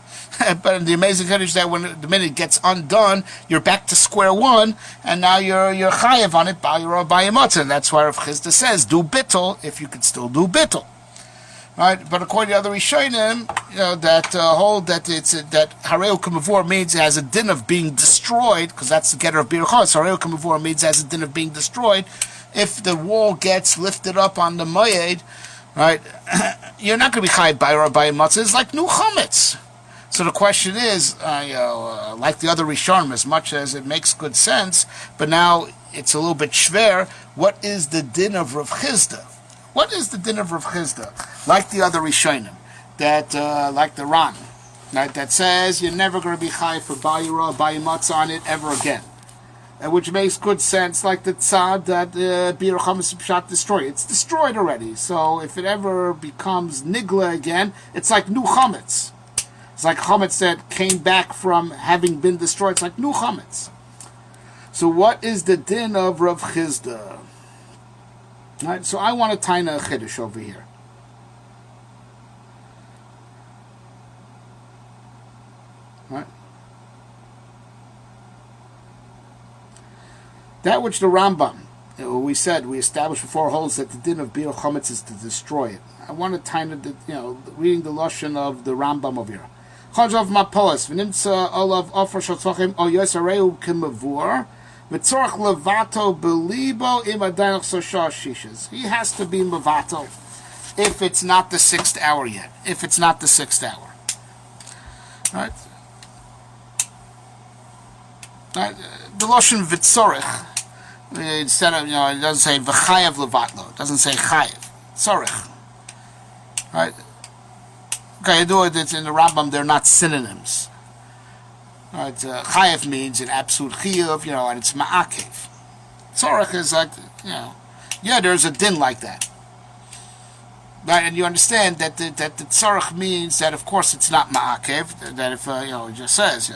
But the amazing thing is that when the minute it gets undone, you're back to square one, and now you're chayev on it bal yirah bal yimatza, and that's why Rav Chisda says do bittul if you could still do bittul. Right, but according to other Rishonim, that hold that it's that hareu kamavur means it has a din of being destroyed, because that's the getter of birchos. Hareu kamavur means it has a din of being destroyed. If the wall gets lifted up on the moed, right, you're not going to be chayev bal yirah bal yimatza. It's like new chametz. So the question is, like the other Rishonim, as much as it makes good sense, but now it's a little bit shver. What is the din of Rav Chisda? What is the din of Rav Chisda? Like the other Rishonim, that like the Ran, right, that says you're never going to be chai for bal yirah bal yimatza on it ever again, which makes good sense. Like the tzad that bir chametz pshat destroyed, it's destroyed already. So if it ever becomes nigla again, it's like new chametz. It's like chametz that came back from having been destroyed. It's like new chametz. So what is the din of Rav Chisda? Right, so I want to taina a chiddush over here. Right? That which the Rambam, we established before, holds that the din of bir chametz is to destroy it. I want to taina, reading the lashon of the Rambam over here. Chajav mapolis v'nimtza olav offer shatzachim o yosareu kimavur v'tzorach levato belibo im adaynach sosha shishas. He has to be mevato if it's not the 6th hour yet. If it's not the 6th hour, right? The lashon v'tzorach, instead of it doesn't say v'chayev levatlo. It doesn't say chayev. Tzorach, right? Okay, I do it. It's in the Rambam. They're not synonyms. Right? Chayev means an absolute chiyuv, and it's ma'akev. Tzorach is like, there's a din like that. Right? And you understand that the tzorach means that, of course, it's not ma'akev. That if it just says,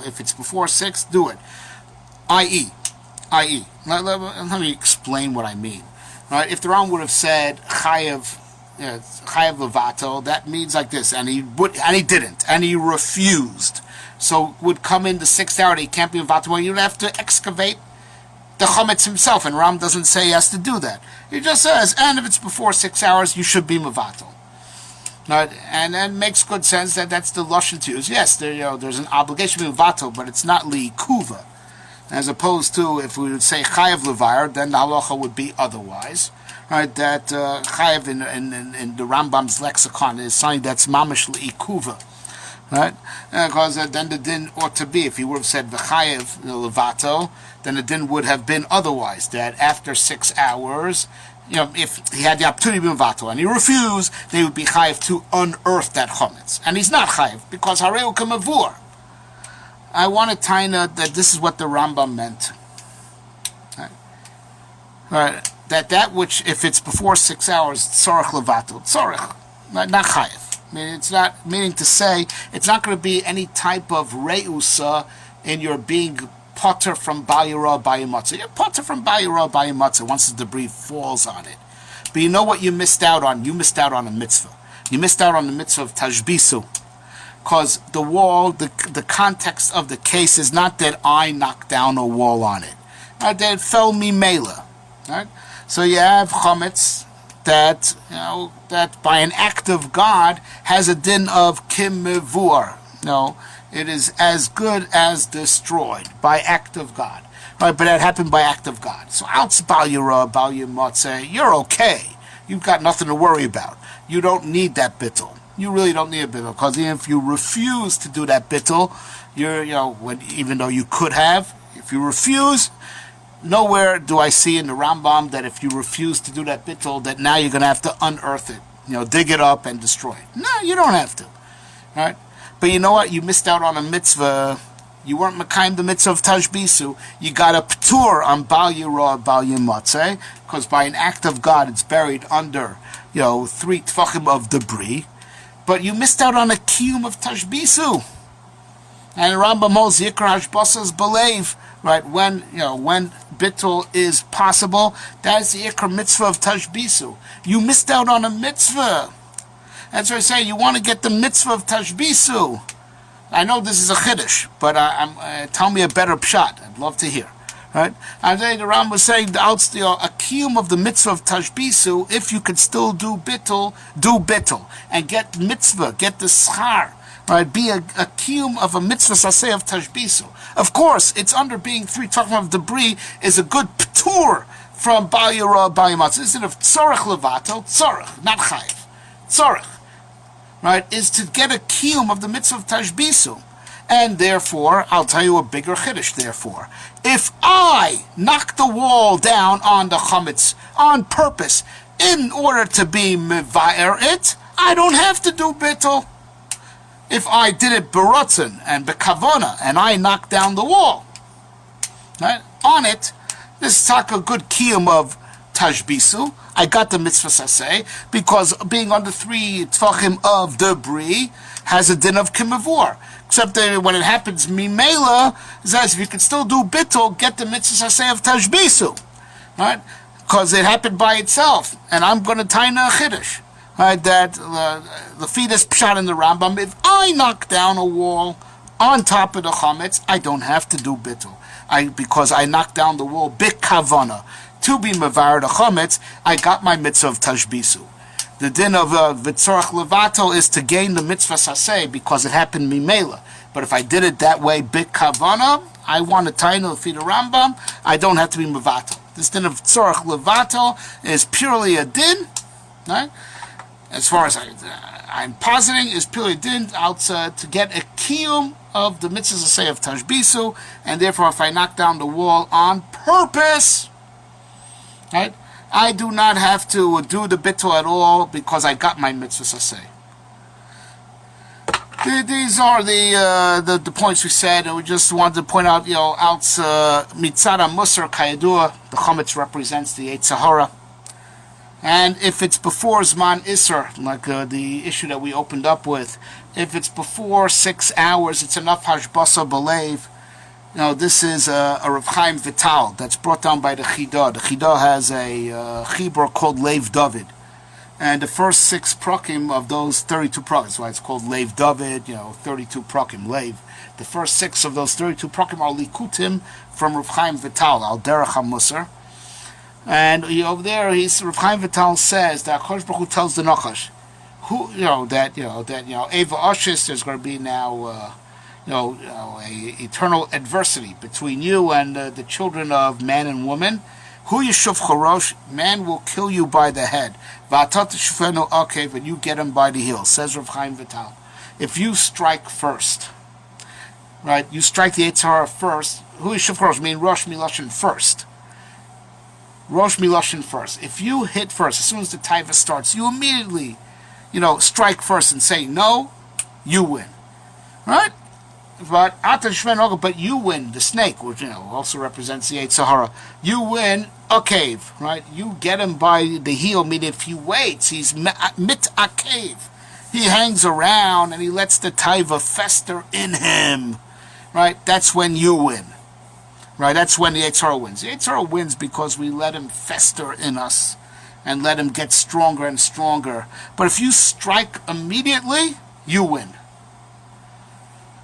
if it's before 6, do it. I.e. Let me explain what I mean. Right? If the Rambam would have said chayev. Chayev levato, that means like this, and he didn't, and he refused. So would come in the 6th hour, he can't be levato. You'd have to excavate the chametz himself, and Ram doesn't say he has to do that. He just says, and if it's before 6 hours, you should be mevato. Right? And then makes good sense that that's the lashon to use. Yes, there's an obligation to be mevato, but it's not li kuva. as opposed to if we would say chayav levayer, then the halacha would be otherwise. Right, that chayav in the Rambam's lexicon is something that's mamish leikuva. Right, because then the din ought to be, if he would have said v'chayev levato, then the din would have been otherwise. That after 6 hours, if he had the opportunity to be levato and he refused, they would be chayev to unearth that chametz, and he's not chayev because hareu kamavur. I want to tie that this is what the Rambam meant. Right, that which, if it's before 6 hours, tzorich levato, tzorich, not chayev. I mean, it's not meaning to say it's not going to be any type of reusa in your being potter from Bal Yirah Bal Yimatzah. You're potter from Bal Yirah Bal Yimatzah once the debris falls on it. But you know what you missed out on? You missed out on a mitzvah. You missed out on the mitzvah of tashbisu. Because the wall, the context of the case is not that I knocked down a wall on it. Right? That it fell mimela. Right? So you have chametz that that by an act of God has a din of kimivur. It is as good as destroyed by act of God. Right, but that happened by act of God. So outside Bal Yirah, Bal Yimatzah, you're okay. You've got nothing to worry about. You don't need that bittul. You really don't need a bittul, because even if you refuse to do that bittul, even though you could have, if you refuse, nowhere do I see in the Rambam that if you refuse to do that bittul, that now you're going to have to unearth it, dig it up and destroy it. No, you don't have to. Right? But you know what? You missed out on a mitzvah. You weren't mekayim the mitzvah of tashbisu. You got a p'tur on Bal Yirah, Bal Yimatzah, because by an act of God, it's buried under, 3 tfachim of debris. But you missed out on a kiyum of tashbisu. And Rambam holds yikra hashbasas belev. Right, when bittul is possible, that is the ikra mitzvah of tashbisu. You missed out on a mitzvah. That's why I say you want to get the mitzvah of tashbisu. I know this is a chiddush, but tell me a better pshat. I'd love to hear. Right? And then the Ram was saying a kiyum of the mitzvah of tashbisu. If you could still do bittul and get mitzvah, get the schar. Right, be a kiyum of a mitzvah saseh of tashbisu. Of course, it's under being 3 tachim of debris is a good p'tur from Bal Yirah Bal Yimatzah. Instead of tzorich levato, tzorich, not chayiv, tzorich, right, is to get a kiyum of the mitzvah of tashbisu. And therefore, I'll tell you a bigger chiddush, therefore. If I knock the wall down on the chametz on purpose in order to be mevayer it, I don't have to do bittul. If I did it beratzon and bekavona and I knocked down the wall, right, on it, this is a good kiyum of tashbisu. I got the mitzvah saseh because being under 3 tfachim of debris has a din of kimavur. Except that when it happens mimela, it says if you can still do bittul, get the mitzvah saseh of tashbisu, right? Because it happened by itself, and I'm going to tie a chiddush. Right, that the fetus pshat in the Rambam, if I knock down a wall on top of the chametz, I don't have to do bittul. Because I knocked down the wall bikavana to be mevar the chametz, I got my mitzvah of tashbisu. The din of v'tzorach levato is to gain the mitzvah saseh because it happened mimela. But if I did it that way bikavana, I want to tie the feet of Rambam, I don't have to be mevato. This din of tzorach levato is purely a din, right? As far as I'm positing, is purely din outside to get a kiyum of the mitzvah say of tashbisu, and therefore if I knock down the wall on purpose, right, I do not have to do the bittul at all because I got my mitzvah say. These are the points we said, and we just wanted to point out, mitzara musar kayadua, the chametz represents the Yetzer Hara. And if it's before Zman Isser, like the issue that we opened up with, if it's before 6 hours, it's enough hashbasa belev. This is a Rav Chaim Vital that's brought down by the Chidah. The Chidah has a chibur called Leiv David. And the first 6 prakim of those 32 prakim, that's why it's called Leiv David, 32 prakim, Leiv. The first 6 of those 32 prakim are likutim from Rav Chaim Vital, al derech ha-musar. And over there, Rav Chaim Vital says that HaKadosh Baruch Hu tells the Nachash, Eva Ashis, there's going to be now, a eternal adversity between you and the children of man and woman. Hu yishuv chorosh, man will kill you by the head. V'atat shufenu akev, and you get him by the heel. Says Rav Chaim Vital. If you strike first, right? You strike the Yetzer Hara first. Hu yishuv chorosh mean Rosh Milashin first. Rosh Milashin first. If you hit first, as soon as the taiva starts, you immediately, strike first and say no, you win, right? But you win, the snake, which also represents the Yetzer Hara. You win a cave, right? You get him by the heel, meaning if he waits, he's mit a cave. He hangs around and he lets the taiva fester in him, right? That's when you win, right? That's when the Yetzer Hara wins. The Yetzer Hara wins because we let him fester in us and let him get stronger and stronger. But if you strike immediately, you win.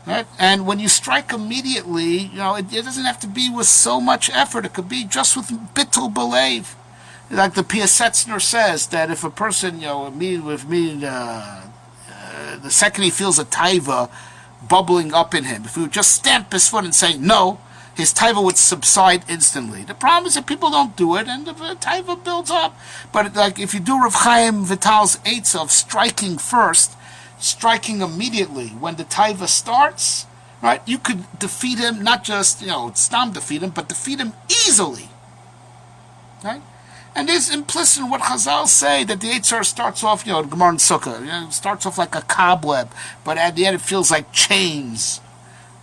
Right? And when you strike immediately, it doesn't have to be with so much effort. It could be just with bittul belev. Like the Piasetzner says, that if a person, the second he feels a taiva bubbling up in him, if he would just stamp his foot and say no, his taiva would subside instantly. The problem is that people don't do it, and the taiva builds up. But if you do Rav Chaim Vital's eights of striking first, striking immediately when the taiva starts, right? You could defeat him, not just stam defeat him, but defeat him easily, right? And there's implicit in what Chazal say that the Yetzer Hara starts off, the Gemara in Sukkah, starts off like a cobweb, but at the end it feels like chains,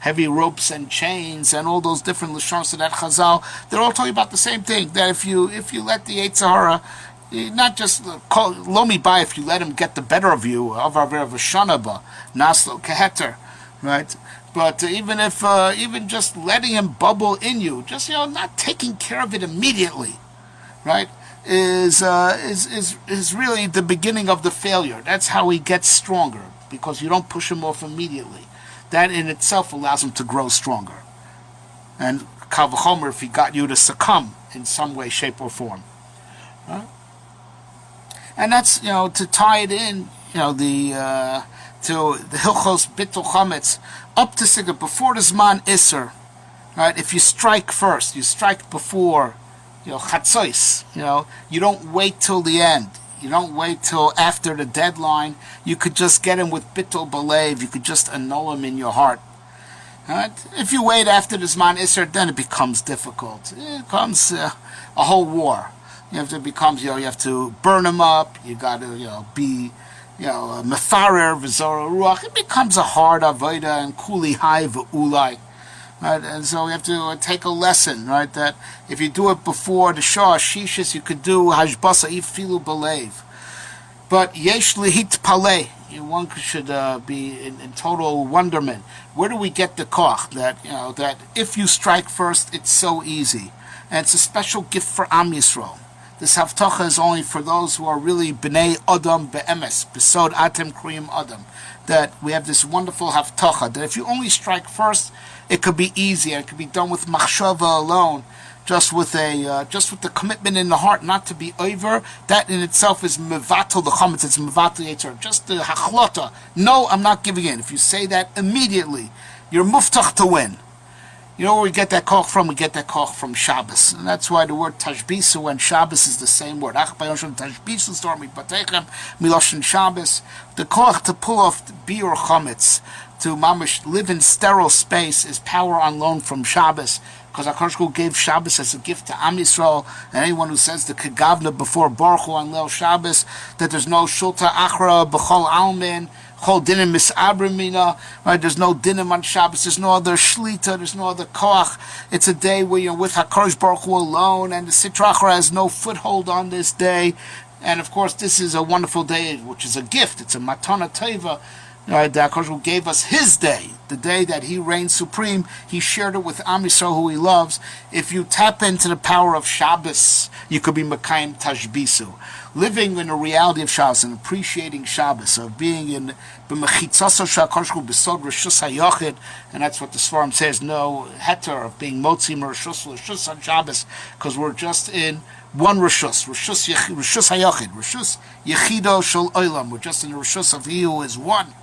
heavy ropes and chains, and all those different lashons of that Chazal. They're all talking about the same thing. That if you let the Yetzer Hara, not just lomi by, if you let him get the better of you, of Shanaba, Naslo Keheter, right? But even just letting him bubble in you, just not taking care of it immediately, right, is really the beginning of the failure. That's how he gets stronger, because you don't push him off immediately. That in itself allows him to grow stronger. And Kal v'chomer if he got you to succumb in some way, shape, or form, right? And that's, to tie it in, to the Hilchos Bittul Chametz, up to Sigurd, before the Zman Isser, right? If you strike first, you strike before, Chatzois, you don't wait till the end. You don't wait till after the deadline. You could just get him with Bittul Belev. You could just annul him in your heart. Right? If you wait after the Zman Isser, then it becomes difficult. It becomes a whole war. You have to burn them up. You got to, be, mefarer v'zora ruach. It becomes a hard avoda and kuli hai v'ulai. Right? And so we have to take a lesson, right? That if you do it before the Shah Shishis, you could do hashbasa ifilu belev. But yesh lihit paleh. One should be in total wonderment. Where do we get the koch that if you strike first, it's so easy, and it's a special gift for Am Yisrael. This haftacha is only for those who are really b'nei adam be'emes, besod atem kriyim adam. That we have this wonderful haftacha that if you only strike first, it could be easy, and it could be done with machshava alone, just with the commitment in the heart, not to be over. That in itself is mevatel the chametz. It's mevatel yetzer. Just the hachlota. No, I'm not giving in. If you say that immediately, you're muftach to win. You know where we get that koch from? We get that koch from Shabbos. And that's why the word tashbisu and Shabbos is the same word. Ach bayoshon tashbisu stormi batechem miloshin Shabbos. The koch to pull off biur chametz, to mamish live in sterile space, is power on loan from Shabbos. Because HaKadosh Hu gave Shabbos as a gift to Am Yisrael, and anyone who says the Kegavna before Baruch Hu on Leil Shabbos, that there's no Shulta Achra B'chol Almin, Chol Dinim Misabrimina, right? There's no Dinim on Shabbos, there's no other Shlita, there's no other Koach. It's a day where you're with HaKadosh Baruch Hu alone, and the Sitra Achra has no foothold on this day. And of course, this is a wonderful day, which is a gift. It's a Matana Teva. Right, the HaKadosh Hu gave us His day, the day that He reigns supreme. He shared it with Am Yisrael, who He loves. If you tap into the power of Shabbos, you could be Mekayim Tashbisu. Living in the reality of Shabbos and appreciating Shabbos, of being in B'mechitzaso HaKadosh Hu B'sod Rishus HaYochid, and that's what the Svarim says, no heter of being Motzim Rishus on Shabbos, because we're just in one Rishus HaYochid, Rishus Yechido Shel Olam. We're just in the Rishus of He who is one.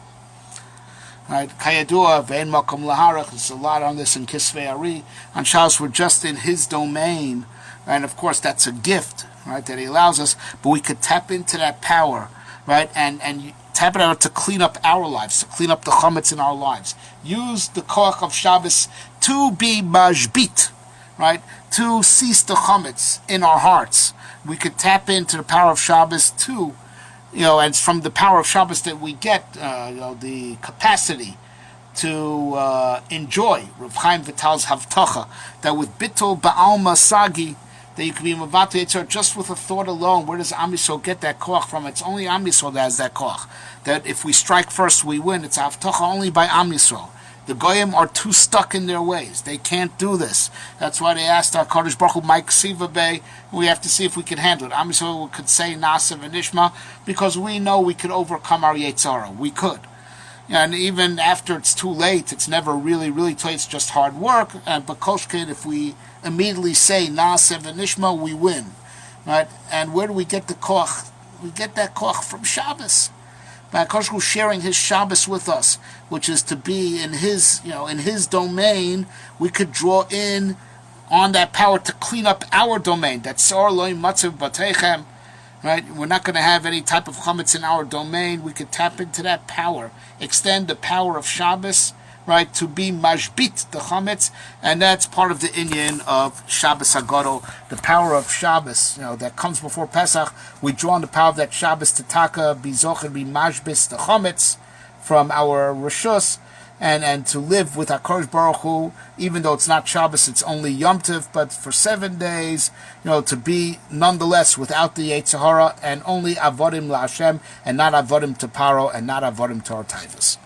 Right? Kayadua ve'en makom laharach. There's a lot on this in Kisvei Ari. On Shabbos, we're just in His domain, and of course that's a gift, right? That He allows us, but we could tap into that power, right? And tap it out to clean up our lives, to clean up the chametz in our lives. Use the koach of Shabbos to be majbit, right? To cease the chametz in our hearts. We could tap into the power of Shabbos too. And it's from the power of Shabbos that we get, the capacity to enjoy Rav Chaim Vital's Havtacha, that with Bittul Ba'alma Sagi, that you can be Mavato Yitzhar just with a thought alone. Where does Am Yisrael get that koach from? It's only Am Yisrael that has that koach. That if we strike first, we win. It's Havtacha only by Am Yisrael. The Goyim are too stuck in their ways. They can't do this. That's why they asked our Kodesh Baruch Hu, Mike Siva Bey. We have to see if we can handle it. Am Yisrael could say Nasa v'Nishma because we know we could overcome our Yetzara. We could. And even after it's too late, it's never really, really too late. It's just hard work. But Koshkin, if we immediately say Nasa v'Nishma, we win. Right? And where do we get the koach? We get that koach from Shabbos. By HaKadosh Baruch Hu sharing His Shabbos with us, which is to be in His, in His domain, we could draw in on that power to clean up our domain. That's Sor Loim Matzav Batechem, right? We're not going to have any type of chametz in our domain. We could tap into that power, extend the power of Shabbos, right, to be mashbit the chametz, and that's part of the inyan of Shabbos HaGadol, the power of Shabbos, that comes before Pesach. We draw on the power of that Shabbos to taka bizoch and be mashbis the chametz from our rishus, and to live with HaKadosh Baruch Hu, even though it's not Shabbos, it's only Yom Tov, but for 7 days, to be nonetheless without the Yetzer Hara, and only avodim la Hashem, and not avodim to Paro, and not avodim to our taivas.